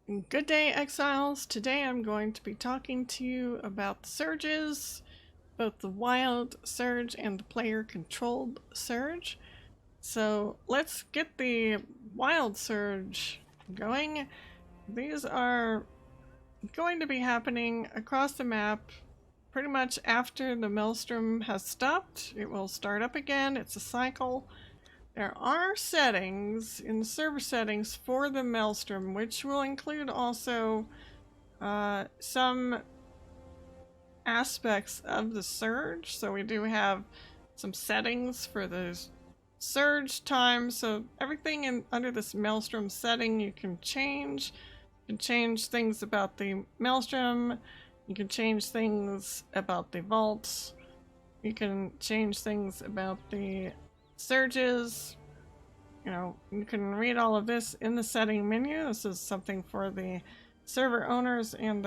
Good day, Exiles. Today I'm going to be talking to you about the surges, both the wild surge and the player-controlled surge. So let's get the wild surge going. These are going to be happening across the map pretty much after the maelstrom has stopped. It will start up again. It's a cycle. There are settings in the server settings for the maelstrom, which will include also some aspects of the surge. So we do have some settings for the surge time. So everything under this maelstrom setting you can change. You can change things about the maelstrom. You can change things about the vaults. You can change things about the surges. You can read all of this in the setting menu. This is something for the server owners and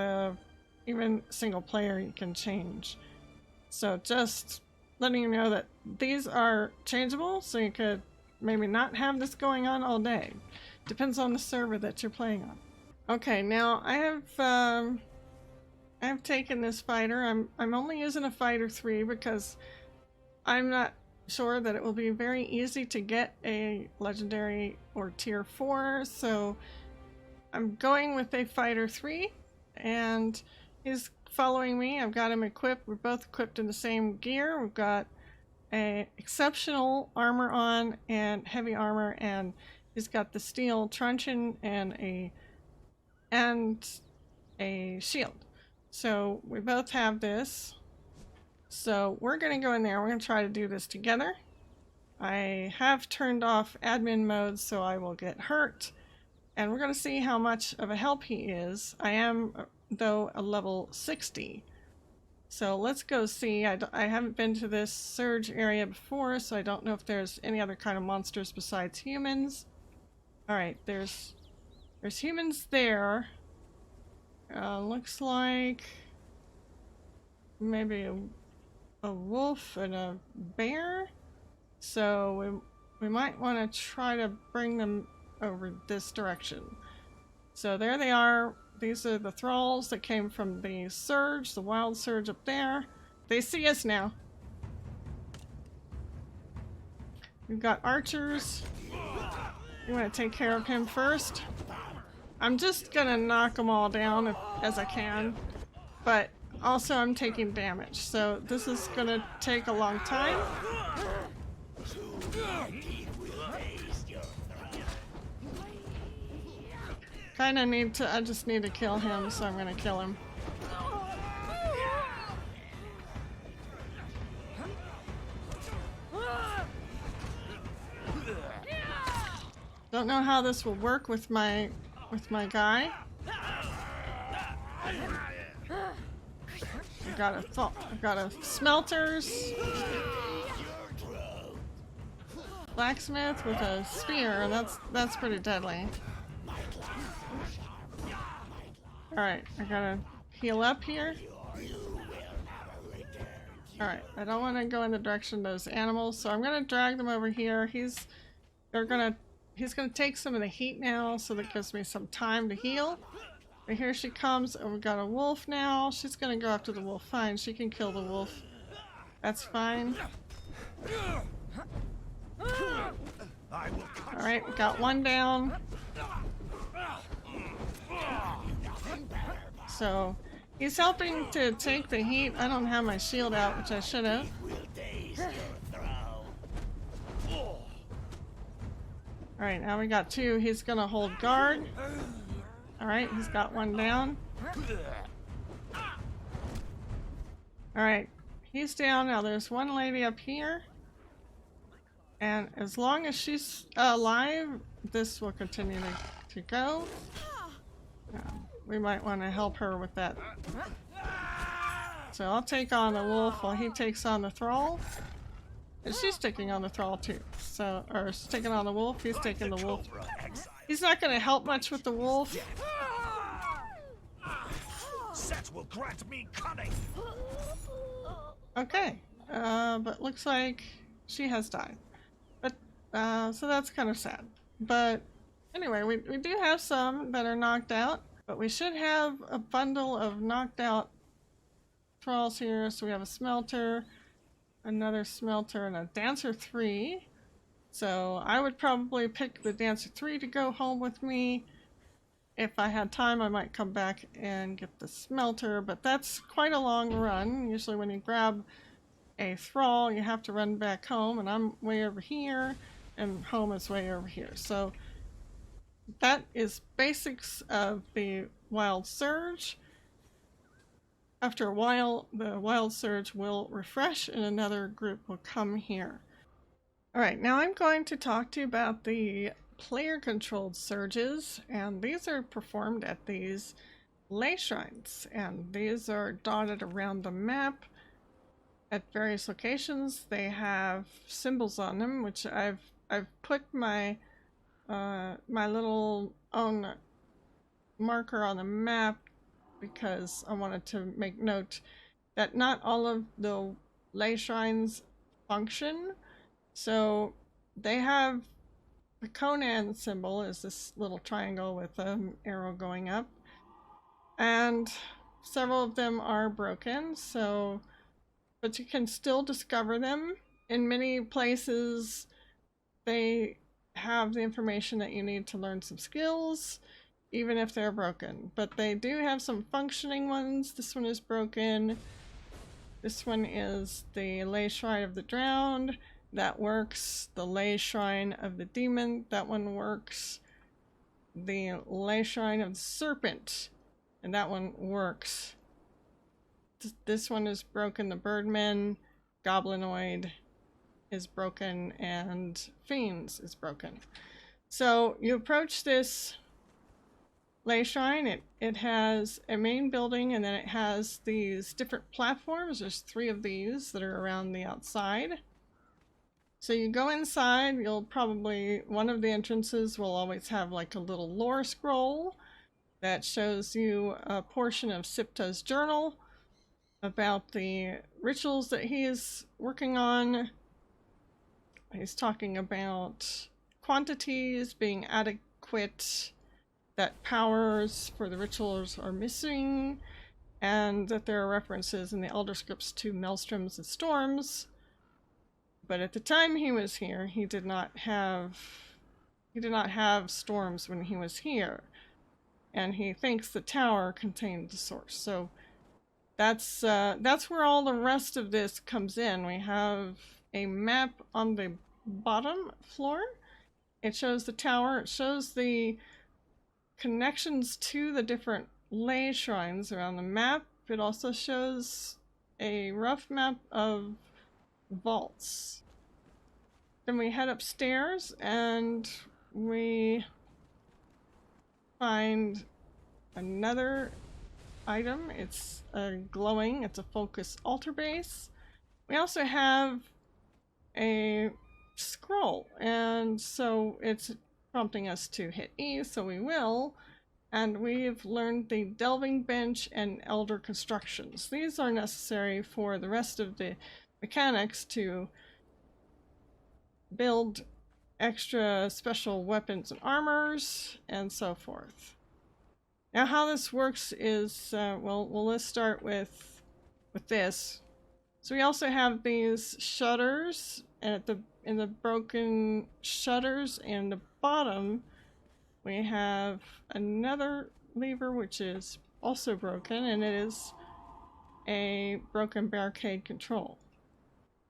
even single player you can change. So just letting you know that these are changeable, so you could maybe not have this going on all day. Depends on the server that you're playing on. Okay, now I have taken this fighter. I'm only using a fighter 3 because I'm not sure that it will be very easy to get a legendary or tier 4, so I'm going with a fighter 3 and he's following me. I've got him equipped. We're both equipped in the same gear. We've got a exceptional armor on and heavy armor, and he's got the steel truncheon and a shield. So we both have this. So we're going to go in there. We're going to try to do this together. I have turned off admin mode so I will get hurt. And we're going to see how much of a help he is. I am, though, a level 60. So let's go see. I haven't been to this surge area before, so I don't know if there's any other kind of monsters besides humans. Alright, there's humans there. Looks like maybe a wolf and a bear, so we might want to try to bring them over this direction. So there they are. These are the thralls that came from the surge, the wild surge up there. They see us now. We've got archers. You want to take care of him first? I'm just gonna knock them all down as I can, but also I'm taking damage, so this is gonna take a long time. I just need to kill him, so I'm gonna kill him. Don't know how this will work with my guy. I've got a smelters, blacksmith with a spear. That's pretty deadly. All right, I gotta heal up here. All right, I don't want to go in the direction of those animals, so I'm gonna drag them over here. He's gonna take some of the heat now, so that gives me some time to heal. But here she comes, and we've got a wolf now. She's gonna go after the wolf. Fine, she can kill the wolf. That's fine. Alright, we got one down. So, he's helping to take the heat. I don't have my shield out, which I should have. Alright, now we got two. He's gonna hold guard. Alright, he's got one down. Alright, he's down. Now there's one lady up here. And as long as she's alive, this will continue to go. We might want to help her with that. So I'll take on the wolf while he takes on the thrall. And she's taking on the thrall too. So, or she's taking on the wolf, he's taking the wolf. He's not going to help much with the wolf. Will grant me cunning. Okay, but looks like she has died. But so that's kind of sad. But anyway, we do have some that are knocked out. But we should have a bundle of knocked out thralls here. So we have a smelter, another smelter, and a dancer 3. So I would probably pick the dancer 3 to go home with me. If I had time, I might come back and get the smelter, but that's quite a long run. Usually when you grab a thrall, you have to run back home, and I'm way over here, and home is way over here. So that is basics of the Wild Surge. After a while, the Wild Surge will refresh and another group will come here. Alright, now I'm going to talk to you about the player-controlled surges, and these are performed at these ley shrines, and these are dotted around the map at various locations. They have symbols on them, which I've put my my little own marker on the map because I wanted to make note that not all of the ley shrines function. So they have the Conan symbol is this little triangle with an arrow going up, and several of them are broken, so but you can still discover them. In many places they have the information that you need to learn some skills, even if they're broken. But they do have some functioning ones. This one is broken. This one is the Ley Shrine of the Drowned. That works. The Ley Shrine of the Demon. That one works. The Ley Shrine of the Serpent. And that one works. This one is broken. The Birdman, Goblinoid is broken, and Fiends is broken. So you approach this Ley Shrine. It has a main building, and then it has these different platforms. There's 3 of these that are around the outside. So you go inside, you'll probably, one of the entrances will always have like a little lore scroll that shows you a portion of Siptah's journal about the rituals that he is working on. He's talking about quantities being adequate, that powers for the rituals are missing, and that there are references in the Elder Scripts to maelstroms and storms. But at the time he was here, he did not have storms when he was here, and he thinks the tower contained the source. So that's where all the rest of this comes in. We have a map on the bottom floor. It shows the tower. It shows the connections to the different ley shrines around the map. It also shows a rough map of vaults. Then we head upstairs and we find another item. It's a glowing, it's a focus altar base. We also have a scroll, and so it's prompting us to hit E, so we will. And we've learned the delving bench and elder constructions. These are necessary for the rest of the mechanics to build extra special weapons and armors and so forth. Now how this works is, well, let's start with this. So we also have these shutters, and in the broken shutters in the bottom we have another lever which is also broken, and it is a broken barricade control.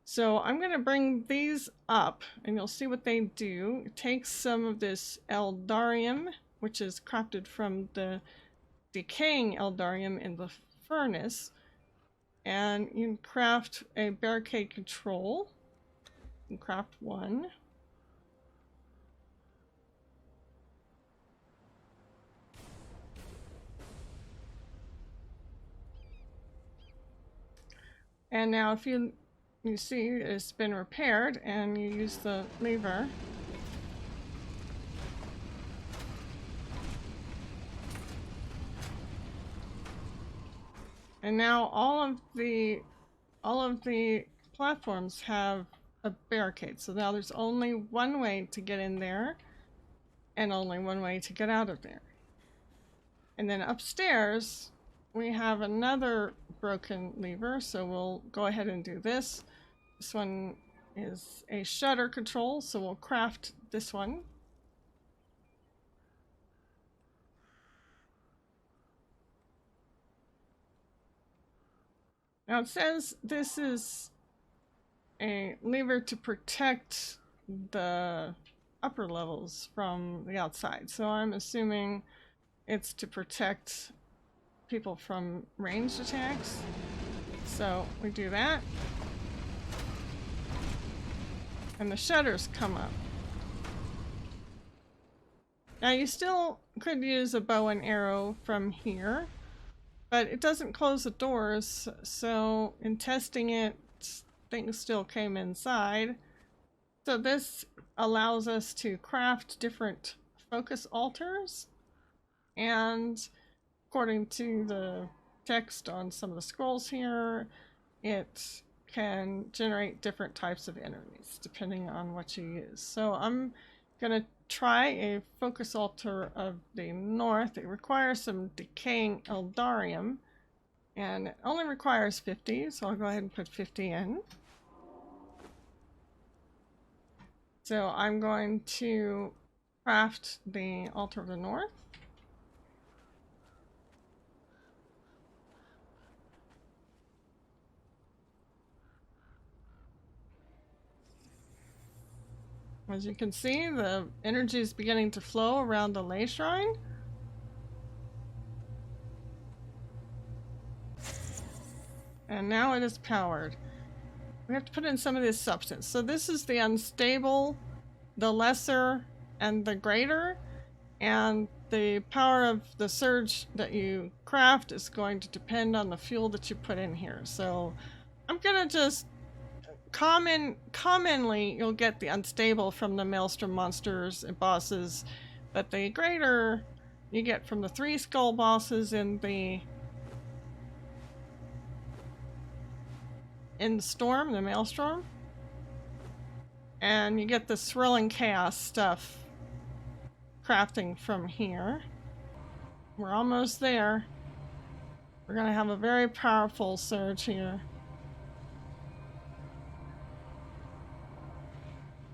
So I'm going to bring these up and you'll see what they do. It takes some of this Eldarium, which is crafted from the decaying Eldarium in the furnace, and you can craft a barricade control. You can craft one. And now if you see it's been repaired and you use the lever, and now all of the platforms have a barricade. So now there's only one way to get in there and only one way to get out of there. And then upstairs, we have another broken lever, so we'll go ahead and do this. This one is a shutter control, so we'll craft this one. Now it says this is a lever to protect the upper levels from the outside, so I'm assuming it's to protect people from ranged attacks. So we do that. And the shutters come up. Now you still could use a bow and arrow from here, but it doesn't close the doors, so in testing it, things still came inside. So this allows us to craft different focus altars, and according to the text on some of the scrolls here, it can generate different types of enemies depending on what you use. So I'm gonna try a focus altar of the north. It requires some decaying Eldarium, and it only requires 50, so I'll go ahead and put 50 in. So I'm going to craft the altar of the north. As you can see, the energy is beginning to flow around the ley shrine. And now it is powered. We have to put in some of this substance. So this is the unstable, the lesser, and the greater. And the power of the surge that you craft is going to depend on the fuel that you put in here. So I'm gonna just commonly you'll get the unstable from the maelstrom monsters and bosses, but the greater you get from the 3 skull bosses in the storm, the maelstrom, and you get the swirling chaos stuff crafting from here. We're almost there. We're gonna have a very powerful surge here.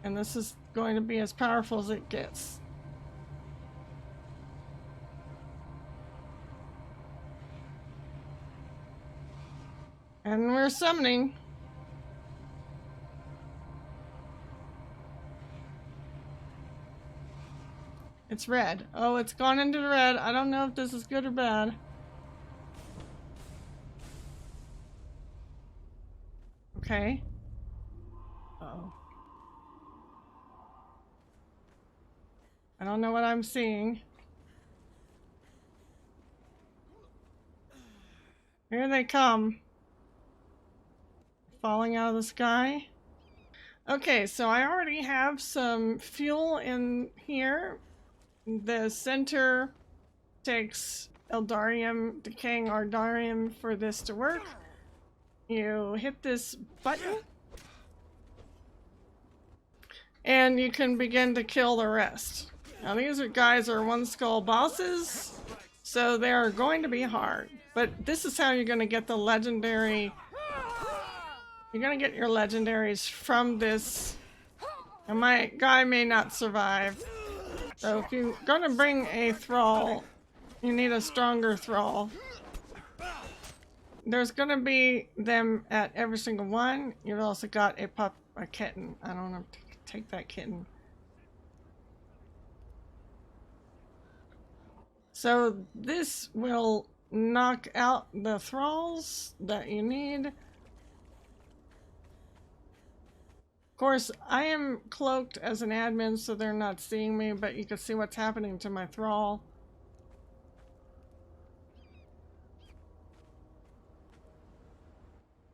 And this is going to be as powerful as it gets. And we're summoning. It's red. Oh, it's gone into the red. I don't know if this is good or bad. Okay. Uh-oh. I don't know what I'm seeing. Here they come. Falling out of the sky. Okay, so I already have some fuel in here. The center takes Eldarium, decaying Eldarium for this to work. You hit this button, and you can begin to kill the rest. Now these guys are 1 skull bosses, so they are going to be hard. But this is how you're going to get the legendary. You're going to get your legendaries from this. And my guy may not survive. So if you're going to bring a thrall, you need a stronger thrall. There's going to be them at every single one. You've also got a kitten. I don't know. Take that kitten. So this will knock out the thralls that you need. Of course, I am cloaked as an admin, so they're not seeing me, but you can see what's happening to my thrall.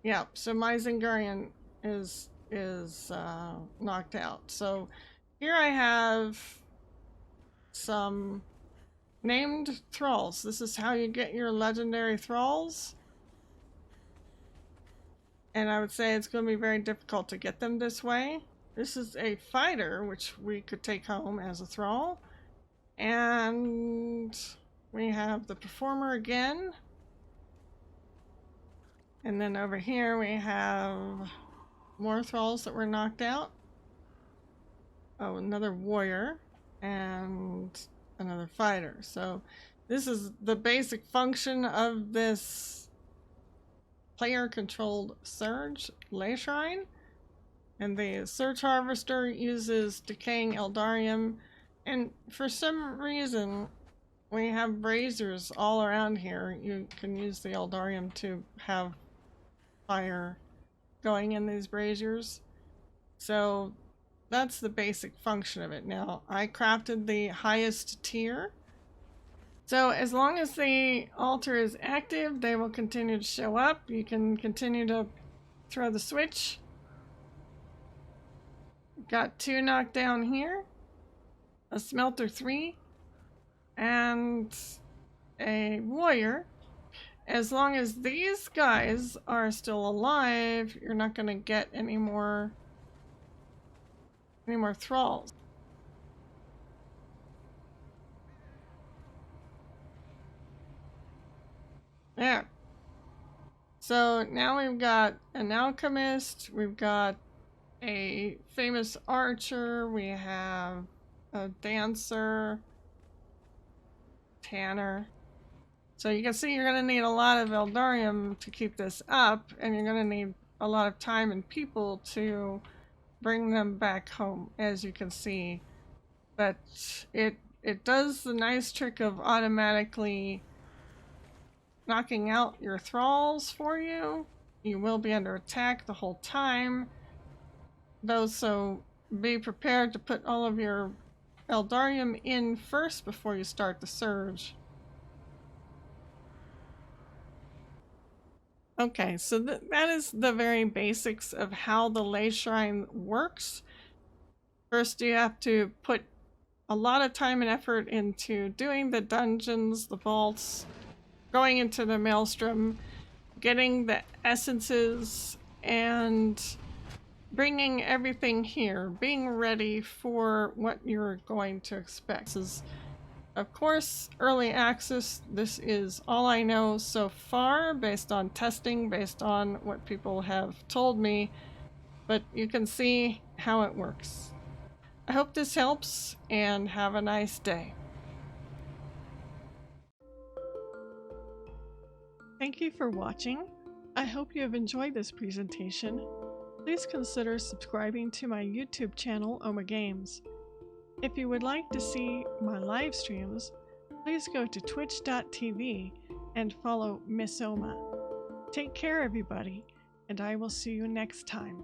Yeah, so my Zingarian is knocked out. So here I have some named thralls. This is how you get your legendary thralls. And I would say it's going to be very difficult to get them this way. This is a fighter, which we could take home as a thrall. And we have the performer again. And then over here we have more thralls that were knocked out. Oh, another warrior and another fighter. So this is the basic function of this player-controlled Surge Ley Shrine. And the Surge Harvester uses decaying Eldarium. And for some reason, we have braziers all around here. You can use the Eldarium to have fire going in these braziers. So that's the basic function of it. Now, I crafted the highest tier. So as long as the altar is active, they will continue to show up. You can continue to throw the switch. Got 2 knocked down here, a smelter 3, and a warrior. As long as these guys are still alive, you're not going to get any more thralls. There. So now we've got an alchemist, we've got a famous archer, we have a dancer, tanner. So you can see you're going to need a lot of Eldarium to keep this up, and you're going to need a lot of time and people to bring them back home, as you can see. But it does the nice trick of automatically knocking out your thralls for you. You will be under attack the whole time, though, so be prepared to put all of your Eldarium in first before you start the surge. Okay, so that is the very basics of how the Ley Shrine works. First, you have to put a lot of time and effort into doing the dungeons, the vaults, going into the maelstrom, getting the essences, and bringing everything here, being ready for what you're going to expect. This is, of course, early access. This is all I know so far, based on testing, based on what people have told me, but you can see how it works. I hope this helps, and have a nice day. Thank you for watching. I hope you have enjoyed this presentation. Please consider subscribing to my YouTube channel, Oma Games. If you would like to see my live streams, please go to twitch.tv and follow Miss Oma. Take care, everybody, and I will see you next time.